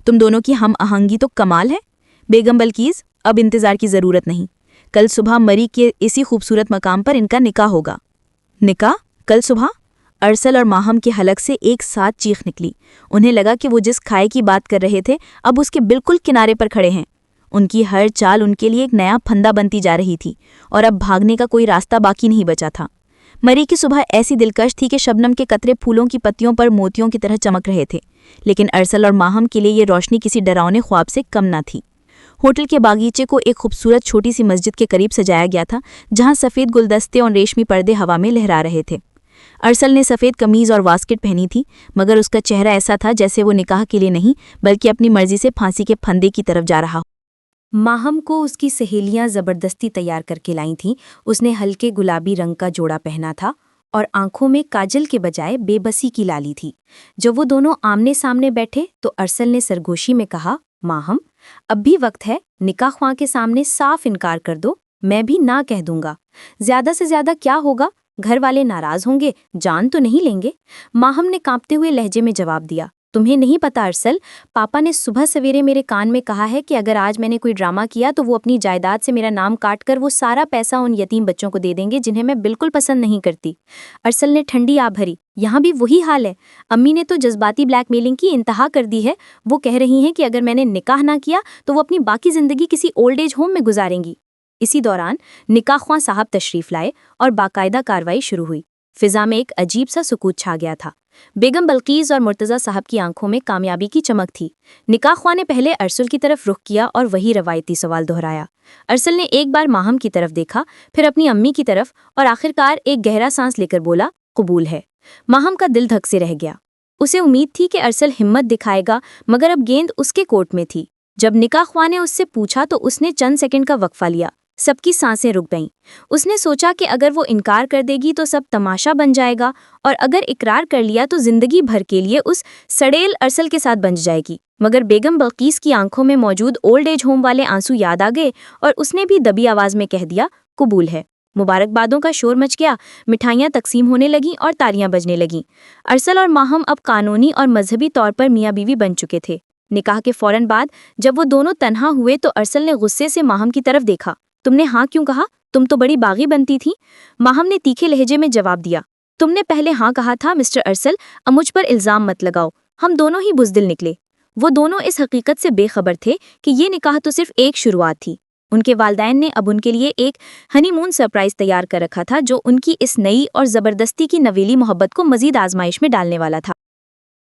تم دونوں کی ہم آہنگی تو کمال ہے. بیگم بلقیس، اب انتظار کی ضرورت نہیں. کل صبح مری کے اسی خوبصورت مقام پر ان کا نکاح ہوگا. نکاح؟ کل صبح؟ ارسل اور ماہم کے حلق سے ایک ساتھ چیخ نکلی. انہیں لگا کہ وہ جس کھائے کی بات کر رہے تھے اب اس کے بالکل کنارے پر کھڑے ہیں. ان کی ہر چال ان کے لیے ایک نیا پھندا بنتی جا رہی تھی اور اب بھاگنے کا کوئی راستہ باقی نہیں بچا تھا. مری کی صبح ایسی دلکش تھی کہ شبنم کے قطرے پھولوں کی پتیوں پر موتیوں کی طرح چمک رہے تھے، لیکن ارسل اور ماہم کے لیے یہ روشنی کسی ڈراؤنے خواب سے کم نہ تھی. ہوٹل کے باغیچے کو ایک خوبصورت چھوٹی سی مسجد کے قریب سجایا گیا تھا جہاں سفید گلدستے اور ریشمی پردے ہوا میں لہرا رہے تھے. ارسل نے سفید قمیض اور واسکٹ پہنی تھی، مگر اس کا چہرہ ایسا تھا جیسے وہ نکاح کے لیے نہیں بلکہ اپنی مرضی سے پھانسی کے پھندے کی طرف جا رہا ہو. ماہم کو اس کی سہیلیاں زبردستی تیار کر کے لائی تھیں. اس نے ہلکے گلابی رنگ کا جوڑا پہنا تھا اور آنکھوں میں کاجل کے بجائے بے بسی کی لالی تھی. جب وہ دونوں آمنے سامنے بیٹھے تو ارسل نے سرگوشی میں کہا، ماہم، اب بھی وقت ہے، نکاح خواں کے سامنے صاف انکار کر دو. میں بھی نہ کہہ دوں گا. زیادہ سے زیادہ کیا ہوگا؟ گھر والے ناراض ہوں گے، جان تو نہیں لیں گے. ماہم نے کانپتے ہوئے لہجے میں جواب دیا، تمہیں نہیں پتا ارسل، پاپا نے صبح سویرے میرے کان میں کہا ہے کہ اگر آج میں نے کوئی ڈرامہ کیا تو وہ اپنی جائیداد سے میرا نام کاٹ کر وہ سارا پیسہ ان یتیم بچوں کو دے دیں گے جنہیں میں بالکل پسند نہیں کرتی. ارسل نے ٹھنڈی آ بھری. یہاں بھی وہی حال ہے. امی نے تو جذباتی بلیک میلنگ کی انتہا کر دی ہے. وہ کہہ رہی ہیں کہ اگر میں نے نکاح نہ کیا تو وہ اپنی باقی زندگی کسی اولڈ ایج ہوم میں گزاریں گی. اسی دوران نکاح خواں صاحب تشریف لائے اور باقاعدہ کاروائی شروع ہوئی. فضا میں ایک عجیب سا سکوت چھا گیا تھا. بیگم بلقیس اور مرتضی صاحب کی آنکھوں میں کامیابی کی چمک تھی. نکاح خواں نے پہلے ارسل کی طرف رخ کیا اور وہی روایتی سوال دہرایا. ارسل نے ایک بار ماہم کی طرف دیکھا، پھر اپنی امی کی طرف اور آخرکار ایک گہرا سانس لے کر بولا، قبول ہے. ماہم کا دل دھک سے رہ گیا. اسے امید تھی کہ ارسل ہمت دکھائے گا، مگر اب گیند اس کے کورٹ میں تھی. جب نکاح خواں نے اس سے پوچھا تو اس نے چند سیکنڈ کا وقفہ لیا. سب کی سانسیں رک گئیں. اس نے سوچا کہ اگر وہ انکار کر دے گی تو سب تماشا بن جائے گا، اور اگر اقرار کر لیا تو زندگی بھر کے لیے اس سڑیل ارسل کے ساتھ بنج جائے گی. مگر بیگم بلقیس کی آنکھوں میں موجود اولڈ ایج ہوم والے آنسو یاد آ گئے اور اس نے بھی دبی آواز میں کہہ دیا، قبول ہے. مبارکبادوں کا شور مچ گیا. مٹھائیاں تقسیم ہونے لگیں اور تالیاں بجنے لگیں. ارسل اور ماہم اب قانونی اور مذہبی طور پر میاں بیوی بن چکے تھے. نکاح کے فوراً بعد جب وہ دونوں تنہا ہوئے تو ارسل نے غصے سے ماہم کی طرف دیکھا. تم نے ہاں کیوں کہا؟ تم تو بڑی باغی بنتی تھی. ماہم نے تیکھے لہجے میں جواب دیا، تم نے پہلے ہاں کہا تھا مسٹر ارسل، اب مجھ پر الزام مت لگاؤ. ہم دونوں ہی بزدل نکلے. وہ دونوں اس حقیقت سے بے خبر تھے کہ یہ نکاح تو صرف ایک شروعات تھی. ان کے والدین نے اب ان کے لیے ایک ہنی مون سرپرائز تیار کر رکھا تھا جو ان کی اس نئی اور زبردستی کی نویلی محبت کو مزید آزمائش میں ڈالنے والا تھا.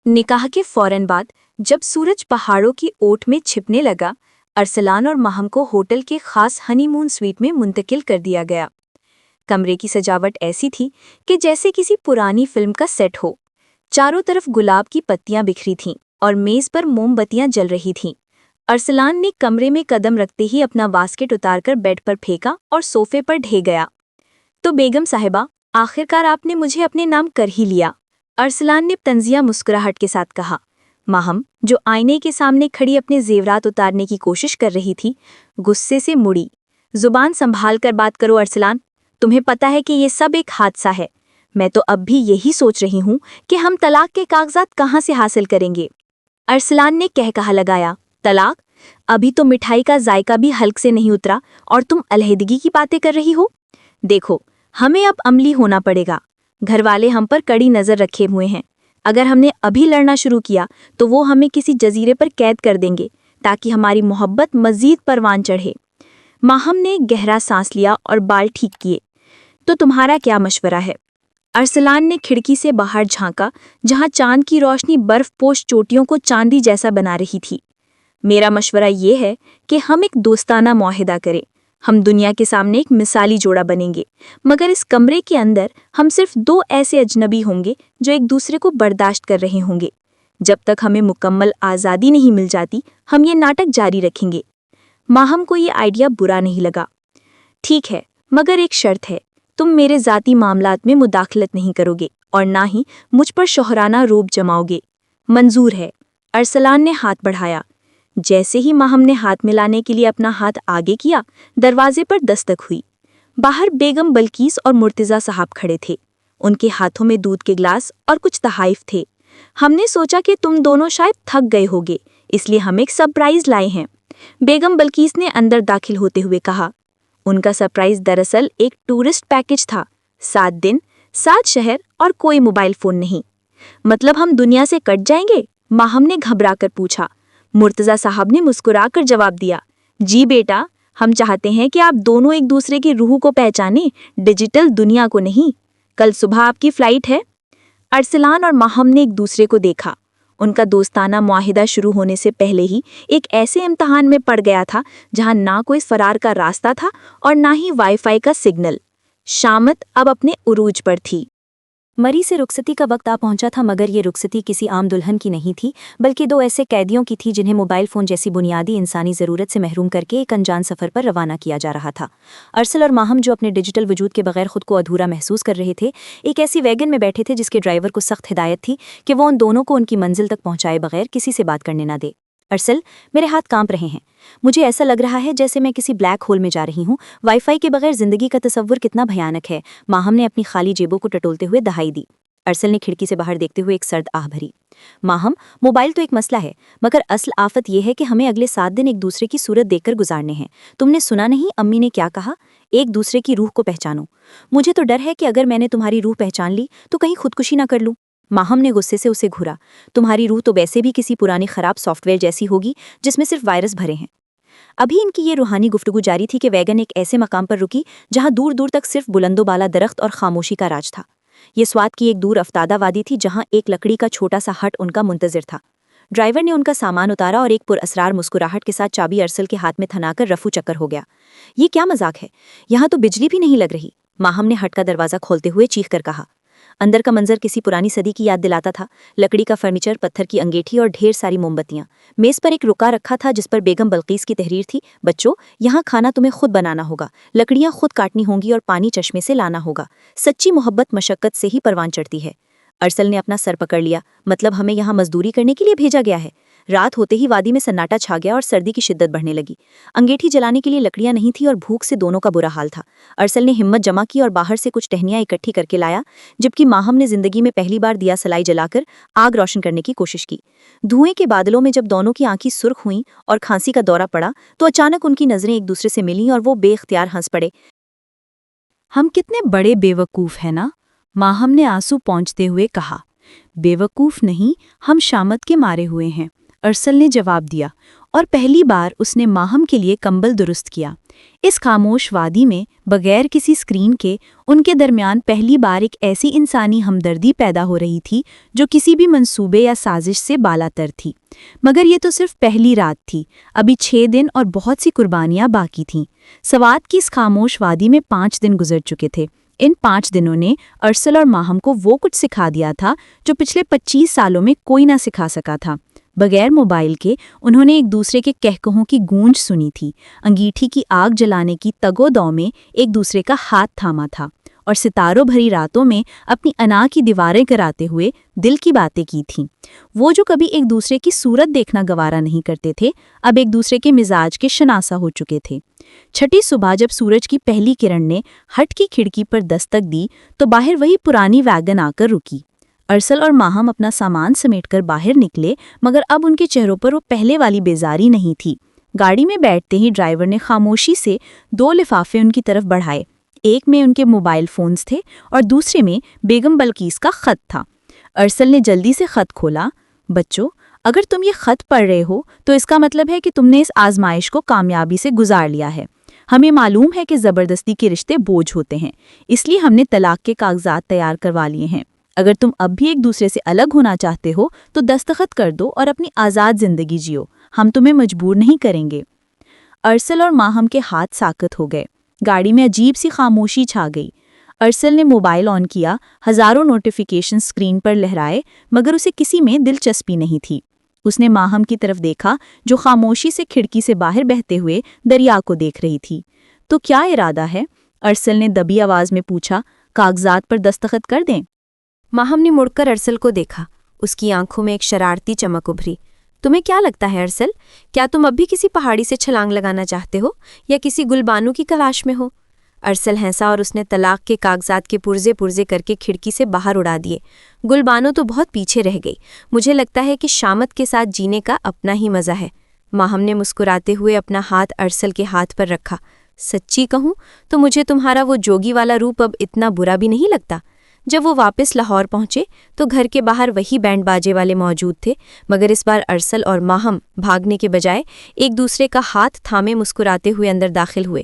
نکاح کے فوراً بعد جب سورج پہاڑوں کی اوٹ میں چھپنے لگا، ارسلان اور ماہم کو ہوٹل کے خاص ہنی مون سویٹ میں منتقل کر دیا گیا. کمرے کی سجاوٹ ایسی تھی کہ جیسے کسی پرانی فلم کا سیٹ ہو. چاروں طرف گلاب کی پتیاں بکھری تھیں اور میز پر موم بتیاں جل رہی تھیں. ارسلان نے کمرے میں قدم رکھتے ہی اپنا باسکٹ اتار کر بیڈ پر پھینکا اور صوفے پر ڈھے گیا۔ تو بیگم صاحبہ، آخرکار آپ نے مجھے اپنے نام کر ہی لیا، ارسلان نے طنزیہ مسکراہٹ کے ساتھ کہا۔ ماہم، جو آئینے کے سامنے کھڑی اپنے زیورات اتارنے کی کوشش کر رہی تھی، غصے سے مڑی۔ زبان سنبھال کر بات کرو ارسلان، تمہیں پتہ ہے کہ یہ سب ایک حادثہ ہے۔ میں تو اب بھی یہی سوچ رہی ہوں کہ ہم طلاق کے کاغذات کہاں سے حاصل کریں گے۔ ارسلان نے کہا لگایا، طلاق؟ ابھی تو مٹھائی کا ذائقہ بھی حلق سے نہیں اترا اور تم علیحدگی کی باتیں کر رہی ہو؟ دیکھو، ہمیں اب عملی ہونا پڑے گا۔ گھر والے ہم پر کڑی نظر رکھے ہوئے ہیں۔ اگر ہم نے ابھی لڑنا شروع کیا تو وہ ہمیں کسی جزیرے پر قید کر دیں گے تاکہ ہماری محبت مزید پروان چڑھے۔ ماہم نے گہرا سانس لیا اور بال ٹھیک کیے۔ تو تمہارا کیا مشورہ ہے؟ ارسلان نے کھڑکی سے باہر جھانکا، جہاں چاند کی روشنی برف پوش چوٹیوں کو چاندی جیسا بنا رہی تھی۔ میرا مشورہ یہ ہے کہ ہم ایک دوستانہ معاہدہ کریں۔ ہم دنیا کے سامنے ایک مثالی جوڑا بنیں گے، مگر اس کمرے کے اندر ہم صرف دو ایسے اجنبی ہوں گے جو ایک دوسرے کو برداشت کر رہے ہوں گے۔ جب تک ہمیں مکمل آزادی نہیں مل جاتی، ہم یہ ناٹک جاری رکھیں گے۔ ماہم کو یہ آئیڈیا برا نہیں لگا۔ ٹھیک ہے، مگر ایک شرط ہے، تم میرے ذاتی معاملات میں مداخلت نہیں کرو گے اور نہ ہی مجھ پر شوہرانہ روب جماؤ گے۔ منظور ہے؟ ارسلان نے ہاتھ بڑھایا۔ جیسے ہی ماہم نے ہاتھ ملانے کے لیے اپنا ہاتھ آگے کیا، دروازے پر دستک ہوئی۔ باہر بیگم بلقیس اور مرتضیٰ صاحب کھڑے تھے۔ ان کے ہاتھوں میں دودھ کے گلاس اور کچھ تحائف تھے۔ ہم نے سوچا کہ تم دونوں شاید تھک گئے ہوگے، اس لیے ہم ایک سرپرائز لائے ہیں، بیگم بلقیس نے اندر داخل ہوتے ہوئے کہا۔ ان کا سرپرائز دراصل ایک ٹورسٹ پیکج تھا، 7 دن، 7 شہر اور کوئی موبائل فون نہیں۔ مطلب ہم دنیا سے کٹ جائیں گے؟ ماہم نے گھبرا کر پوچھا۔ مرتضیٰ صاحب نے مسکرا کر جواب دیا، جی بیٹا، ہم چاہتے ہیں کہ آپ دونوں ایک دوسرے کی روح کو پہچانیں، ڈیجیٹل دنیا کو نہیں۔ کل صبح آپ کی فلائٹ ہے۔ ارسلان اور ماہم نے ایک دوسرے کو دیکھا۔ ان کا دوستانہ معاہدہ شروع ہونے سے پہلے ہی ایک ایسے امتحان میں پڑ گیا تھا جہاں نہ کوئی فرار کا راستہ تھا اور نہ ہی وائی فائی کا سگنل۔ شامت اب اپنے عروج پر تھی۔ مری سے رخصتی کا وقت آ پہنچا تھا، مگر یہ رخصتی کسی عام دلہن کی نہیں تھی، بلکہ 2 ایسے قیدیوں کی تھی جنہیں موبائل فون جیسی بنیادی انسانی ضرورت سے محروم کر کے ایک انجان سفر پر روانہ کیا جا رہا تھا۔ ارسل اور ماہم، جو اپنے ڈیجیٹل وجود کے بغیر خود کو ادھورا محسوس کر رہے تھے، ایک ایسی ویگن میں بیٹھے تھے جس کے ڈرائیور کو سخت ہدایت تھی کہ وہ ان دونوں کو ان کی منزل تک پہنچائے بغیر کسی سے بات کرنے نہ دے۔ ارسل، میرے ہاتھ کانپ رہے ہیں۔ مجھے ایسا لگ رہا ہے جیسے میں کسی بلیک ہول میں جا رہی ہوں۔ وائی فائی کے بغیر زندگی کا تصور کتنا بھیانک ہے۔ ماہم نے اپنی خالی جیبوں کو ٹٹولتے ہوئے دہائی دی۔ ارسل نے کھڑکی سے باہر دیکھتے ہوئے ایک سرد آہ بھری۔ ماہم، موبائل تو ایک مسئلہ ہے، مگر اصل آفت یہ ہے کہ ہمیں اگلے 7 دن ایک دوسرے کی صورت دیکھ کر گزارنے ہیں۔ تم نے سنا نہیں امی نے کیا کہا؟ ایک دوسرے کی روح کو پہچانو۔ مجھے تو ڈر ہے کہ اگر میں نے تمہاری روح پہچان لی تو کہیں خودکشی نہ کر لوں۔ ماہم نے غصے سے اسے گھورا۔ تمہاری روح تو ویسے بھی کسی پرانی خراب سافٹ ویئر جیسی ہوگی جس میں صرف وائرس بھرے ہیں۔ ابھی ان کی یہ روحانی گفتگو جاری تھی کہ ویگن ایک ایسے مقام پر رکی جہاں دور دور تک صرف بلند و بالا درخت اور خاموشی کا راج تھا۔ یہ سوات کی ایک دور افتادہ وادی تھی جہاں ایک لکڑی کا چھوٹا سا ہٹ ان کا منتظر تھا۔ ڈرائیور نے ان کا سامان اتارا اور ایک پراسرار مسکراہٹ کے ساتھ چابی ارسل کے ہاتھ میں تھنا کر رفو چکر ہو گیا۔ یہ کیا مذاق ہے؟ یہاں تو بجلی بھی نہیں لگ رہی۔ ماہم نے ہٹ کا دروازہ کھولتے ہوئے چیخ کر کہا۔ اندر کا منظر کسی پرانی صدی کی یاد دلاتا تھا۔ لکڑی کا فرنیچر، پتھر کی انگیٹھی اور ڈھیر ساری موم بتیاں۔ میز پر ایک رکا رکھا تھا جس پر بیگم بلقیس کی تحریر تھی، بچوں، یہاں کھانا تمہیں خود بنانا ہوگا، لکڑیاں خود کاٹنی ہوں گی اور پانی چشمے سے لانا ہوگا۔ سچی محبت مشقت سے ہی پروان چڑھتی ہے۔ ارسل نے اپنا سر پکڑ لیا۔ مطلب ہمیں یہاں مزدوری کرنے کے لیے بھیجا گیا ہے؟ رات ہوتے ہی وادی میں سناٹا چھا گیا اور سردی کی شدت بڑھنے لگی۔ انگیٹھی جلانے کے لیے لکڑیاں نہیں تھی اور بھوک سے دونوں کا برا حال تھا۔ ارسل نے ہمت جمع کی اور باہر سے کچھ ٹہنیاں اکٹھی کر کے لایا، جبکہ ماہم نے زندگی میں پہلی بار دیا سلائی جلا کر آگ روشن کرنے کی کوشش کی۔ دھوئیں کے بادلوں میں جب دونوں کی آنکھیں سرخ ہوئیں اور کھانسی کا دورہ پڑا تو اچانک ان کی نظریں ایک دوسرے سے ملیں اور وہ بے اختیار ہنس پڑے۔ ہم کتنے بڑے بے وقوف ہیں نا؟ ماہم نے آنسو پونچھتے ہوئے کہا۔ بے وقوف نہیں، ہم شامت کے مارے ہوئے ہیں، ارسل نے جواب دیا، اور پہلی بار اس نے ماہم کے لیے کمبل درست کیا۔ اس خاموش وادی میں بغیر کسی سکرین کے ان کے درمیان پہلی بار ایک ایسی انسانی ہمدردی پیدا ہو رہی تھی جو کسی بھی منصوبے یا سازش سے بالا تر تھی۔ مگر یہ تو صرف پہلی رات تھی، ابھی 6 دن اور بہت سی قربانیاں باقی تھیں۔ سوات کی اس خاموش وادی میں 5 دن گزر چکے تھے۔ ان 5 دنوں نے ارسل اور ماہم کو وہ کچھ سکھا دیا تھا جو پچھلے 25 سالوں میں کوئی نہ سکھا سکا تھا۔ بغیر موبائل کے انہوں نے ایک دوسرے کے کہکہوں کی گونج سنی تھی، انگیٹھی کی آگ جلانے کی تگ و دو میں ایک دوسرے کا ہاتھ تھاما تھا، اور ستاروں بھری راتوں میں اپنی انا کی دیواریں کراتے ہوئے دل کی باتیں کی تھیں۔ وہ جو کبھی ایک دوسرے کی صورت دیکھنا گوارا نہیں کرتے تھے، اب ایک دوسرے کے مزاج کے شناسا ہو چکے تھے۔ چھٹی صبح جب سورج کی پہلی کرن نے ہٹ کی کھڑکی پر دستک دی تو باہر وہی پرانی ویگن آ کر رکی۔ ارسل اور ماہم اپنا سامان سمیٹ کر باہر نکلے، مگر اب ان کے چہروں پر وہ پہلے والی بیزاری نہیں تھی۔ گاڑی میں بیٹھتے ہی ڈرائیور نے خاموشی سے 2 لفافے ان کی طرف بڑھائے، ایک میں ان کے موبائل فونز تھے اور دوسرے میں بیگم بلقیس کا خط تھا۔ ارسل نے جلدی سے خط کھولا۔ بچوں، اگر تم یہ خط پڑھ رہے ہو تو اس کا مطلب ہے کہ تم نے اس آزمائش کو کامیابی سے گزار لیا ہے۔ ہمیں معلوم ہے کہ زبردستی کے رشتے بوجھ ہوتے ہیں، اس لیے ہم نے طلاق کے کاغذات تیار کروا لیے ہیں۔ اگر تم اب بھی ایک دوسرے سے الگ ہونا چاہتے ہو تو دستخط کر دو اور اپنی آزاد زندگی جیو، ہم تمہیں مجبور نہیں کریں گے۔ ارسل اور ماہم کے ہاتھ ساکت ہو گئے، گاڑی میں عجیب سی خاموشی چھا گئی۔ ارسل نے موبائل آن کیا، ہزاروں نوٹیفیکیشن سکرین پر لہرائے، مگر اسے کسی میں دلچسپی نہیں تھی۔ اس نے ماہم کی طرف دیکھا جو خاموشی سے کھڑکی سے باہر بہتے ہوئے دریا کو دیکھ رہی تھی۔ تو کیا ارادہ ہے؟ ارسل نے دبی آواز میں پوچھا۔ کاغذات پر دستخط کر دیں؟ ماہم نے مڑ کر ارسل کو دیکھا، اس کی آنکھوں میں ایک شرارتی چمک ابھری۔ تمہیں کیا لگتا ہے ارسل، کیا تم اب بھی کسی پہاڑی سے چھلانگ لگانا چاہتے ہو یا کسی گلبانو کی تلاش میں ہو؟ ارسل ہنسا اور اس نے طلاق کے کاغذات کے پرزے پرزے کر کے کھڑکی سے باہر اڑا دیے۔ گلبانو تو بہت پیچھے رہ گئی، مجھے لگتا ہے کہ شامت کے ساتھ جینے کا اپنا ہی مزہ ہے۔ ماہم نے مسکراتے ہوئے اپنا ہاتھ ارسل کے ہاتھ پر رکھا۔ سچی کہوں تو مجھے تمہارا وہ جوگی والا روپ اب اتنا برا بھی نہیں لگتا۔ جب وہ واپس لاہور پہنچے تو گھر کے باہر وہی بینڈ باجے والے موجود تھے، مگر اس بار ارسل اور ماہم بھاگنے کے بجائے ایک دوسرے کا ہاتھ تھامے مسکراتے ہوئے اندر داخل ہوئے۔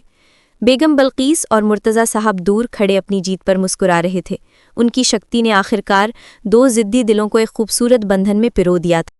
بیگم بلقیس اور مرتضیٰ صاحب دور کھڑے اپنی جیت پر مسکرا رہے تھے۔ ان کی شکتی نے آخرکار 2 ضدی دلوں کو ایک خوبصورت بندھن میں پرو دیا تھا۔